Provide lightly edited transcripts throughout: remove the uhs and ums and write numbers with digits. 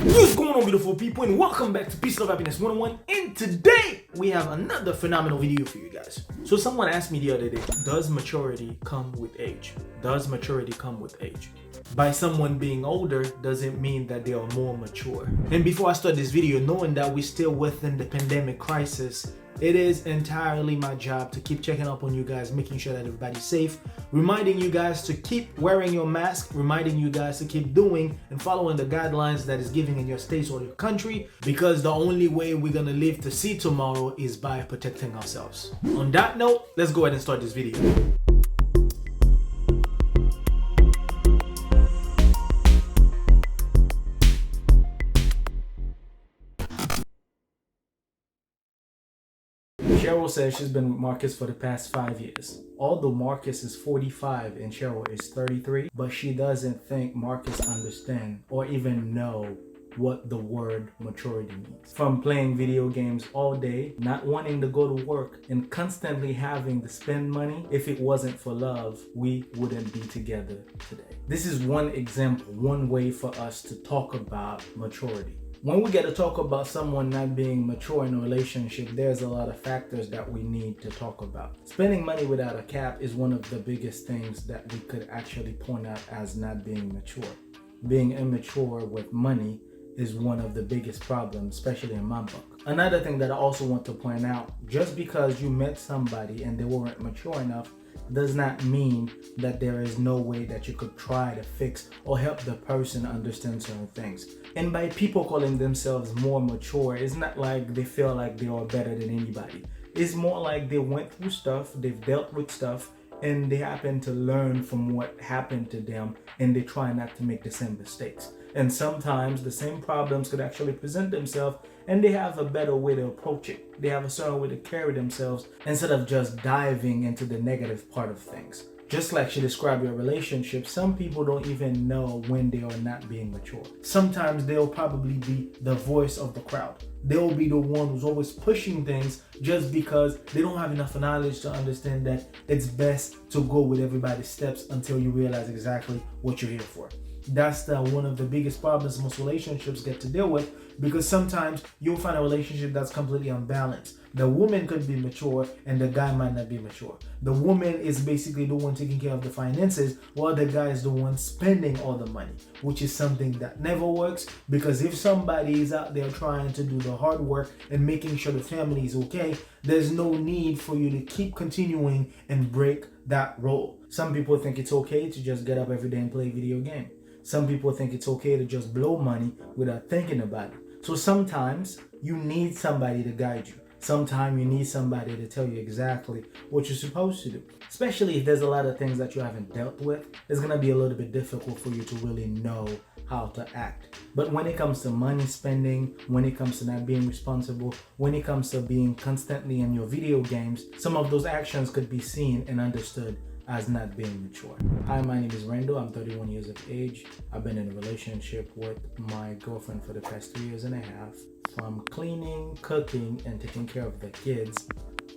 What's going on, beautiful people, and welcome back to Peace, Love, Happiness 101. And today we have another phenomenal video for you guys. So someone asked me the other day, does maturity come with age? Does maturity come with age? By someone being older doesn't mean that they are more mature. And before I start this video, knowing that we're still within the pandemic crisis, it is entirely my job to keep checking up on you guys, making sure that everybody's safe, reminding you guys to keep wearing your mask, reminding you guys to keep doing and following the guidelines that is given in your states or your country, because the only way we're gonna live to see tomorrow is by protecting ourselves. On that note, let's go ahead and start this video. Cheryl says she's been with Marcus for the past 5 years. Although Marcus is 45 and Cheryl is 33, but she doesn't think Marcus understands or even know what the word maturity means. From playing video games all day, not wanting to go to work, and constantly having to spend money, if it wasn't for love, we wouldn't be together today. This is one example, one way for us to talk about maturity. When we get to talk about someone not being mature in a relationship, there's a lot of factors that we need to talk about. Spending money without a cap is one of the biggest things that we could actually point out as not being mature. Being immature with money is one of the biggest problems, especially in my book. Another thing that I also want to point out, just because you met somebody and they weren't mature enough does not mean that there is no way that you could try to fix or help the person understand certain things. And by people calling themselves more mature, it's not like they feel like they are better than anybody. It's more like they went through stuff, they've dealt with stuff, and they happen to learn from what happened to them, and they try not to make the same mistakes. And sometimes the same problems could actually present themselves, and they have a better way to approach it. They have a certain way to carry themselves instead of just diving into the negative part of things. Just like she described your relationship, some people don't even know when they are not being mature. Sometimes they'll probably be the voice of the crowd. They'll be the one who's always pushing things just because they don't have enough knowledge to understand that it's best to go with everybody's steps until you realize exactly what you're here for. That's one of the biggest problems most relationships get to deal with, because sometimes you'll find a relationship that's completely unbalanced. The woman could be mature and the guy might not be mature. The woman is basically the one taking care of the finances while the guy is the one spending all the money, which is something that never works, because if somebody is out there trying to do the hard work and making sure the family is okay, there's no need for you to keep continuing and break that role. Some people think it's okay to just get up every day and play a video game. Some people think it's okay to just blow money without thinking about it. So sometimes you need somebody to guide you. Sometimes you need somebody to tell you exactly what you're supposed to do. Especially if there's a lot of things that you haven't dealt with, it's going to be a little bit difficult for you to really know how to act. But when it comes to money spending, when it comes to not being responsible, when it comes to being constantly in your video games, some of those actions could be seen and understood as not being mature. Hi, my name is Randall. I'm 31 years of age. I've been in a relationship with my girlfriend for the past 3 years and a half. From cleaning, cooking, and taking care of the kids,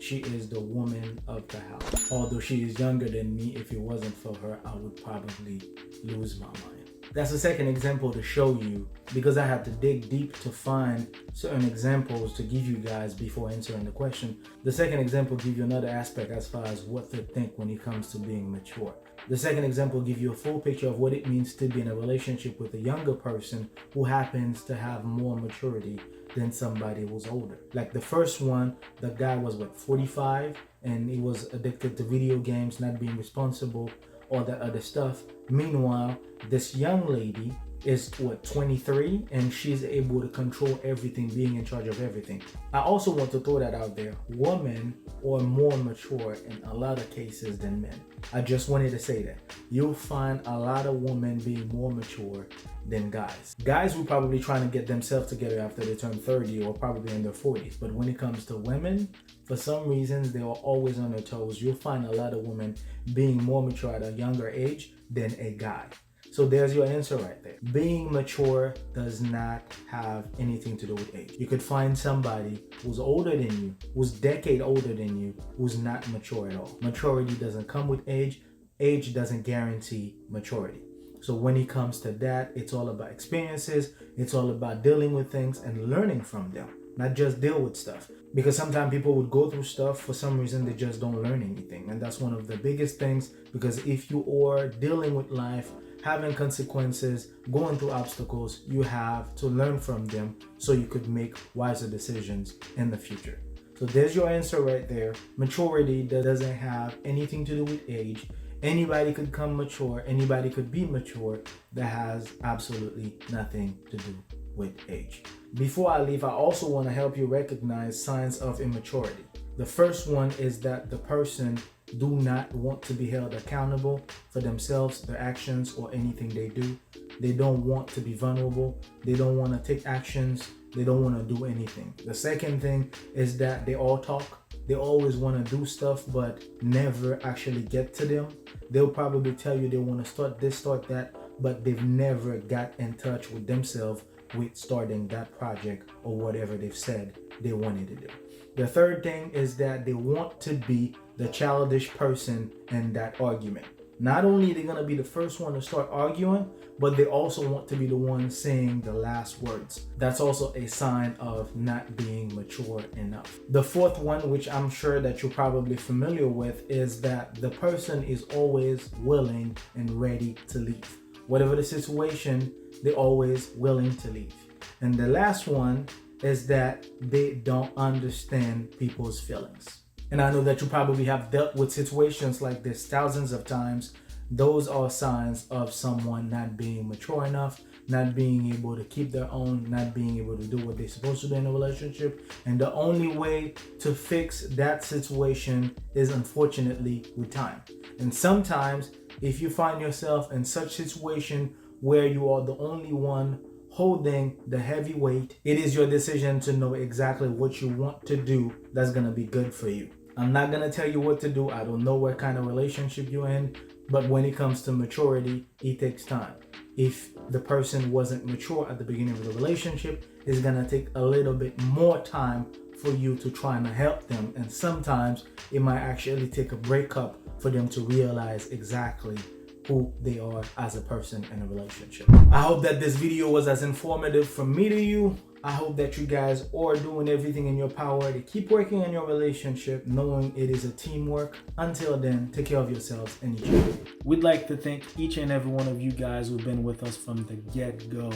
she is the woman of the house. Although she is younger than me, if it wasn't for her, I would probably lose my mind. That's the second example to show you, because I had to dig deep to find certain examples to give you guys before answering the question. The second example gives you another aspect as far as what to think when it comes to being mature. The second example gives you a full picture of what it means to be in a relationship with a younger person who happens to have more maturity than somebody who's older. Like the first one, the guy was 45 and he was addicted to video games, not being responsible, all that other stuff. Meanwhile, this young lady is 23 and she's able to control everything, being in charge of everything. I also want to throw that out there. Women are more mature in a lot of cases than men. I just wanted to say that. You'll find a lot of women being more mature than guys. Guys will probably trying to get themselves together after they turn 30 or probably in their 40s. But when it comes to women, for some reasons, they are always on their toes. You'll find a lot of women being more mature at a younger age than a guy. So there's your answer right there. Being mature does not have anything to do with age. You could find somebody who's older than you, who's a decade older than you, who's not mature at all. Maturity doesn't come with age. Age doesn't guarantee maturity. So when it comes to that, it's all about experiences. It's all about dealing with things and learning from them, not just deal with stuff. Because sometimes people would go through stuff, for some reason they just don't learn anything. And that's one of the biggest things, because if you are dealing with life, having consequences, going through obstacles, you have to learn from them so you could make wiser decisions in the future. So there's your answer right there. Maturity doesn't have anything to do with age. Anybody could come mature, anybody could be mature. That has absolutely nothing to do with age. Before I leave, I also want to help you recognize signs of immaturity. The first one is that the person do not want to be held accountable for themselves, their actions, or anything they do. They don't want to be vulnerable. They don't want to take actions. They don't want to do anything. The second thing is that they all talk. They always want to do stuff, but never actually get to them. They'll probably tell you they want to start this, start that, but they've never got in touch with themselves with starting that project or whatever they've said they wanted to do. The third thing is that they want to be the childish person in that argument. Not only are they going to be the first one to start arguing, but they also want to be the one saying the last words. That's also a sign of not being mature enough. The fourth one, which I'm sure that you're probably familiar with, is that the person is always willing and ready to leave. Whatever the situation, they're always willing to leave. And the last one is that they don't understand people's feelings. And I know that you probably have dealt with situations like this thousands of times. Those are signs of someone not being mature enough, not being able to keep their own, not being able to do what they're supposed to do in a relationship. And the only way to fix that situation is, unfortunately, with time. And sometimes if you find yourself in such situation where you are the only one holding the heavy weight, it is your decision to know exactly what you want to do that's going to be good for you. I'm not going to tell you what to do. I don't know what kind of relationship you're in, but when it comes to maturity, it takes time. If the person wasn't mature at the beginning of the relationship, it's going to take a little bit more time for you to try and help them. And sometimes it might actually take a breakup for them to realize exactly who they are as a person in a relationship. I hope that this video was as informative from me to you. I hope that you guys are doing everything in your power to keep working on your relationship, knowing it is a teamwork. Until then, take care of yourselves and each other. We'd like to thank each and every one of you guys who've been with us from the get-go.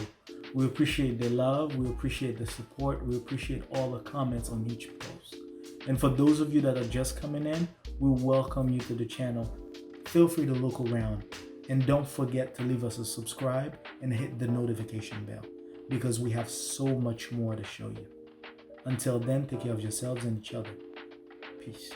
We appreciate the love, we appreciate the support, we appreciate all the comments on each post. And for those of you that are just coming in, we welcome you to the channel. Feel free to look around, and don't forget to leave us a subscribe and hit the notification bell, because we have so much more to show you. Until then, take care of yourselves and each other. Peace.